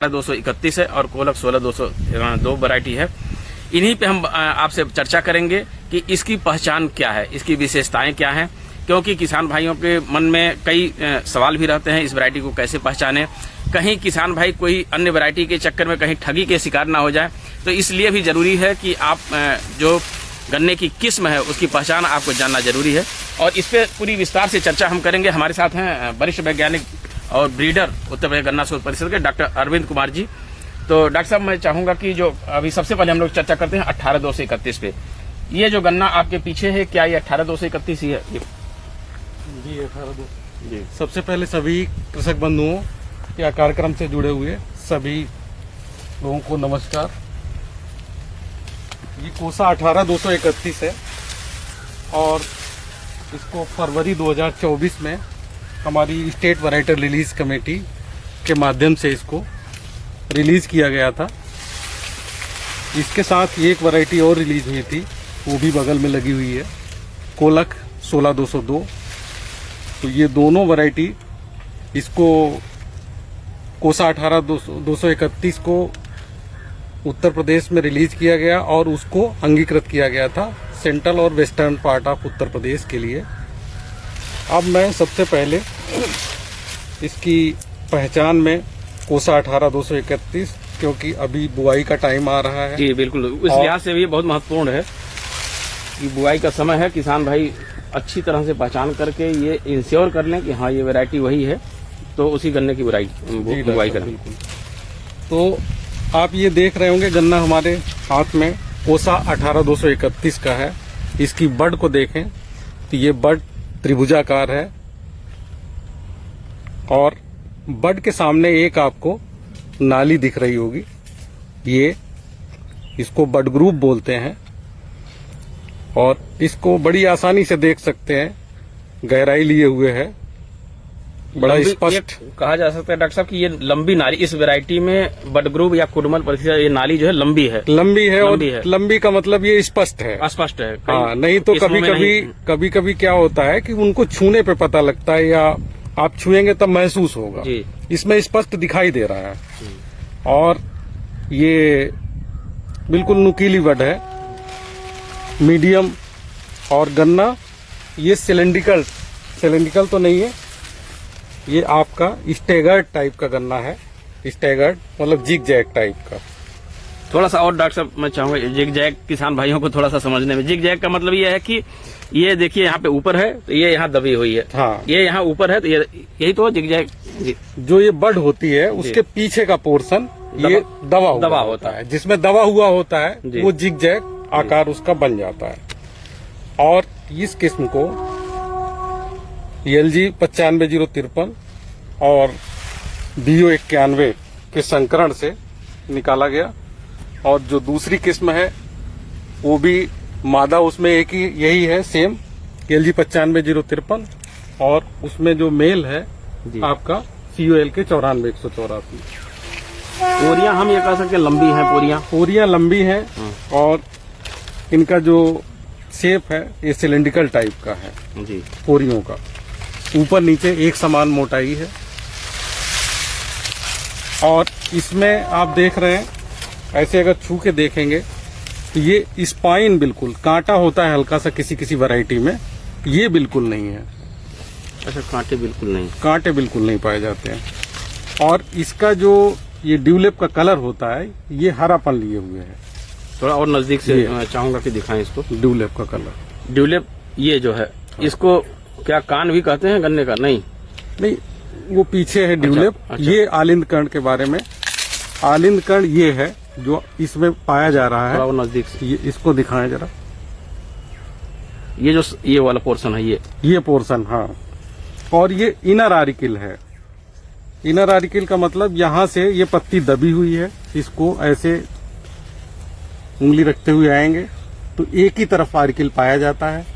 231 है और कोलक 16202 वैरायटी है। इन्हीं पे हम आपसे चर्चा करेंगे कि इसकी पहचान क्या है, इसकी विशेषताएं क्या हैं, क्योंकि किसान भाइयों के मन में कई सवाल भी रहते हैं इस वैरायटी को कैसे पहचानें। कहीं किसान भाई कोई अन्य वैरायटी के चक्कर में कहीं ठगी के शिकार ना हो जाए, तो इसलिए भी जरूरी है कि आप जो गन्ने की किस्म है उसकी पहचान आपको जानना जरूरी है। और इस पे पूरी विस्तार से चर्चा हम करेंगे। हमारे साथ हैं वरिष्ठ वैज्ञानिक और ब्रीडर उत्तर प्रदेश गन्ना शोध परिषद के डॉक्टर अरविंद कुमार जी। तो डॉक्टर साहब, मैं चाहूंगा कि जो अभी सबसे पहले हम लोग चर्चा करते हैं 18231 पे। ये जो गन्ना आपके पीछे है, क्या ये 18231 ही है? जी 182। जी सबसे पहले सभी कृषक बंधुओं या कार्यक्रम से जुड़े हुए सभी लोगों को नमस्कार। ये कोसा 18231 है और इसको फरवरी 2024 में हमारी स्टेट वैरायटी रिलीज कमेटी के माध्यम से इसको रिलीज किया गया था। इसके साथ एक वैरायटी और रिलीज हुई थी, वो भी बगल में लगी हुई है, कोलक 16202। तो ये दोनों वैरायटी, इसको कोसा 18231 को उत्तर प्रदेश में रिलीज किया गया और उसको अंगीकृत किया गया था सेंट्रल और western part of Uttar Pradesh के लिए। अब मैं सबसे पहले इसकी पहचान में कोसा 18231, क्योंकि अभी बुआई का टाइम आ रहा है। जी बिल्कुल, इस लिहाज से भी बहुत महत्वपूर्ण है कि बुआई का समय है। किसान भाई अच्छी तरह से पहचान करके ये इंश्योर कर लें कि हाँ ये वैरायटी वही है, तो उसी गन्ने की बुआई करें। बिल्कुल। तो आप ये देख रहे होंगे गन्ना हमारे हाथ में कोसा 18231 का है। इसकी बड को देखें तो ये बड त्रिभुजाकार है और बड के सामने एक आपको नाली दिख रही होगी, ये इसको बड ग्रुप बोलते हैं और इसको बड़ी आसानी से देख सकते हैं, गहराई लिए हुए है, बड़ा स्पष्ट कहा जा सकता है डॉक्टर साहब कि ये लंबी नाली इस वैरायटी में बड ग्रुप या कुडमल परिस्थिति, ये नाली जो है लंबी है और लंबी का मतलब ये स्पष्ट है, स्पष्ट है। हाँ, नहीं तो कभी कभी क्या होता है कि उनको छूने पे पता लगता है या आप छुएंगे तब महसूस होगा। इसमें स्पष्ट दिखाई दे रहा है और ये बिल्कुल नुकीली बड है, मीडियम। और गन्ना ये सिलेंड्रिकल तो नहीं है, ये आपका स्टैगर्ड टाइप का गन्ना है। स्टैगर्ड मतलब जिग जैग टाइप का। थोड़ा सा और डॉक्टर साहब मैं चाहूंगा जिग जैग किसान भाइयों को थोड़ा सा समझने में। जिग जैग का मतलब ये है कि ये देखिए यहाँ पे ऊपर है तो ये यहाँ दबी हुई है, हाँ, ये यहाँ ऊपर है तो ये यही तो जिग जैग। जो ये बड होती है उसके पीछे का पोर्शन ये दबा होता है, जिसमें दबा हुआ होता है वो जिग जैग आकार उसका बन जाता है। और इस किस्म को LG 95053 और BO 91 के संकरण से निकाला गया। और जो दूसरी किस्म है वो भी मादा उसमें एक ही यही है, सेम LG 95053 और उसमें जो मेल है आपका COL के 94184। पोरियां हम ये कह सकते हैं लंबी हैं, पोरियां लंबी हैं और इनका जो शेप है ये सिलेंड्रिकल टाइप का है जी। पोरियों का ऊपर नीचे एक समान मोटाई है और इसमें आप देख रहे हैं, ऐसे अगर छू के देखेंगे तो ये स्पाइन बिल्कुल कांटा होता है हल्का सा किसी वैरायटी में, ये बिल्कुल नहीं है। अच्छा, कांटे बिल्कुल नहीं पाए जाते हैं। और इसका जो ये ड्यूलिप का कलर होता है ये हरापन लिए हुए है। थोड़ा और नजदीक से चाहूंगा कि दिखाएं इसको। ड्यूलिप का कलर, ड्यूलिप ये जो है इसको क्या कान भी कहते हैं गन्ने का? नहीं, वो पीछे है ड्यूलिप। अच्छा। ये आलिंद कर्ण के बारे में, आलिंद कर्ण ये है जो इसमें पाया जा रहा है। और नजदीक से ये इसको दिखाएं जरा, ये जो ये वाला पोर्शन है ये पोर्शन, हाँ। और ये इनर आरिकिल है। इनर आरिकिल का मतलब यहाँ से ये पत्ती दबी हुई है, इसको ऐसे उंगली रखते हुए आएंगे तो एक ही तरफ आरिकिल पाया जाता है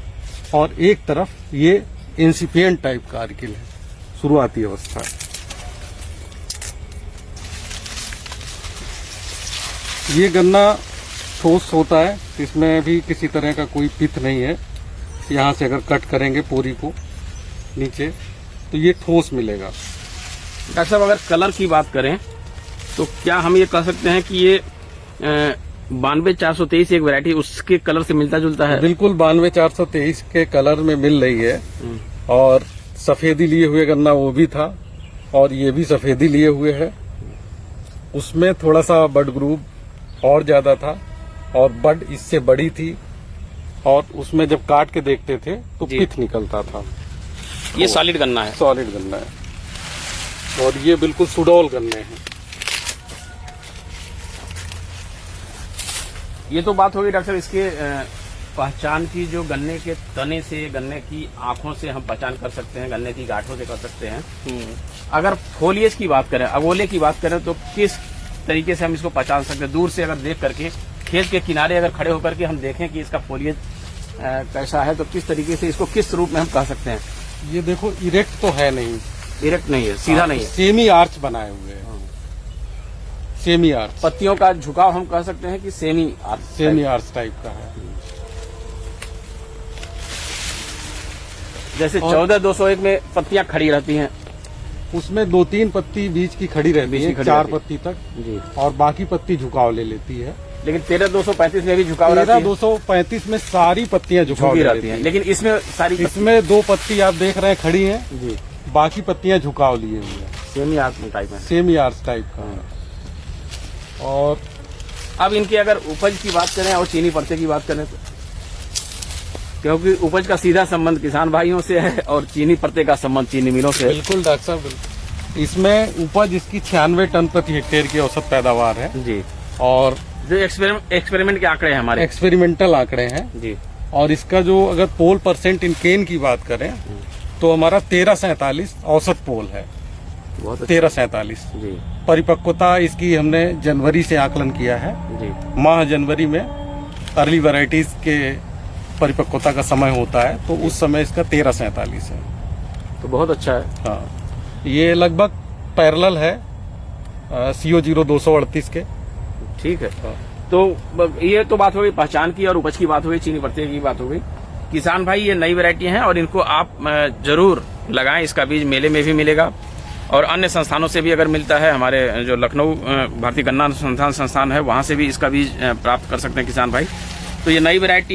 और एक तरफ ये इंसिपिएंट टाइप का आर्किल है, शुरुआती अवस्था। ये गन्ना ठोस होता है, इसमें भी किसी तरह का कोई पिथ नहीं है। यहाँ से अगर कट करेंगे पोरी को नीचे तो ये ठोस मिलेगा। डॉक्टर साहब, अगर कलर की बात करें तो क्या हम ये कह सकते हैं कि ये 92-423 एक वैरायटी उसके कलर से मिलता जुलता है? बिल्कुल 92-423 के कलर में मिल रही है। और सफेदी लिए हुए गन्ना वो भी था और ये भी सफेदी लिए हुए है। उसमें थोड़ा सा बड ग्रुप और ज्यादा था और बड इससे बड़ी थी और उसमें जब काट के देखते थे तो जी। पिथ निकलता था। ये सॉलिड गन्ना है। सॉलिड गन्ना है और ये बिल्कुल सुडौल गन्ने हैं। ये तो बात होगी डॉक्टर इसके पहचान की, जो गन्ने के तने से, गन्ने की आंखों से हम पहचान कर सकते हैं, गन्ने की गांठों से कर सकते हैं। अगर फोलियज की बात करें, अगोले की बात करें, तो किस तरीके से हम इसको पहचान सकते हैं? दूर से अगर देख करके, खेत के किनारे अगर खड़े होकर के हम देखें कि इसका फोलियज कैसा है, तो किस तरीके से इसको किस रूप में हम कह सकते हैं? ये देखो इरेक्ट तो है नहीं, डायरेक्ट नहीं है, सीधा नहीं है, सेमी आर्च बनाए हुए हैं। सेमी आर्च, पत्तियों का झुकाव हम कह सकते हैं कि सेमी आर्च टाइप का है। जैसे 14-201 में पत्तियां खड़ी रहती हैं, उसमें 2-3 पत्ती बीच की खड़ी रहती है, 4 पत्ती तक जी, और बाकी पत्ती झुकाव ले लेती है। लेकिन 13-235 में भी झुकाव रहती है। 13-235 में सारी पत्तियां झुकाव ले रहती लेती हैं, हैं। लेकिन इसमें सारी इसमें 2 पत्ती आप देख रहे हैं खड़ी हैं, जी बाकी पत्तियां झुकाव लिए हुए हैं। सेमी आर्च टाइप है। सेमी आर्च टाइप का है। और अब इनकी अगर उपज की बात करें और चीनी पत्ते की बात करें, तो क्योंकि उपज का सीधा संबंध किसान भाइयों से है और चीनी पत्ते का संबंध चीनी मिलों से है। बिल्कुल डॉक्टर साहब, बिल्कुल। इसमें उपज इसकी 96 टन प्रति हेक्टेयर की औसत पैदावार है। जी, और जो एक्सपेरिमेंट के आंकड़े हैं हमारे, एक्सपेरिमेंटल आंकड़े हैं जी, और इसका जो अगर पोल परसेंट इन केन की बात करें तो हमारा 1347 औसत पोल है। बहुत अच्छा। 1347 जी परिपक्वता इसकी हमने जनवरी से आकलन किया है। जी, माह जनवरी में अर्ली वैरायटीज के परिपक्वता का समय होता है, तो उस समय इसका 1347 है। तो बहुत अच्छा है। हाँ, ये लगभग पैरेलल है CO 0238 के। ठीक है। तो ये तो बात हो गई पहचान की और उपज की बात हो गई, चीनी पत्ते की बात हो गई। किसान भाई ये नई वैरायटी है और इनको आप जरूर लगाएं। इसका बीज मेले में भी मिलेगा और अन्य संस्थानों से भी अगर मिलता है, हमारे जो लखनऊ भारतीय गन्ना अनुसंधान संस्थान है वहां से भी इसका बीज प्राप्त कर सकते हैं किसान भाई। तो ये नई वैरायटी है।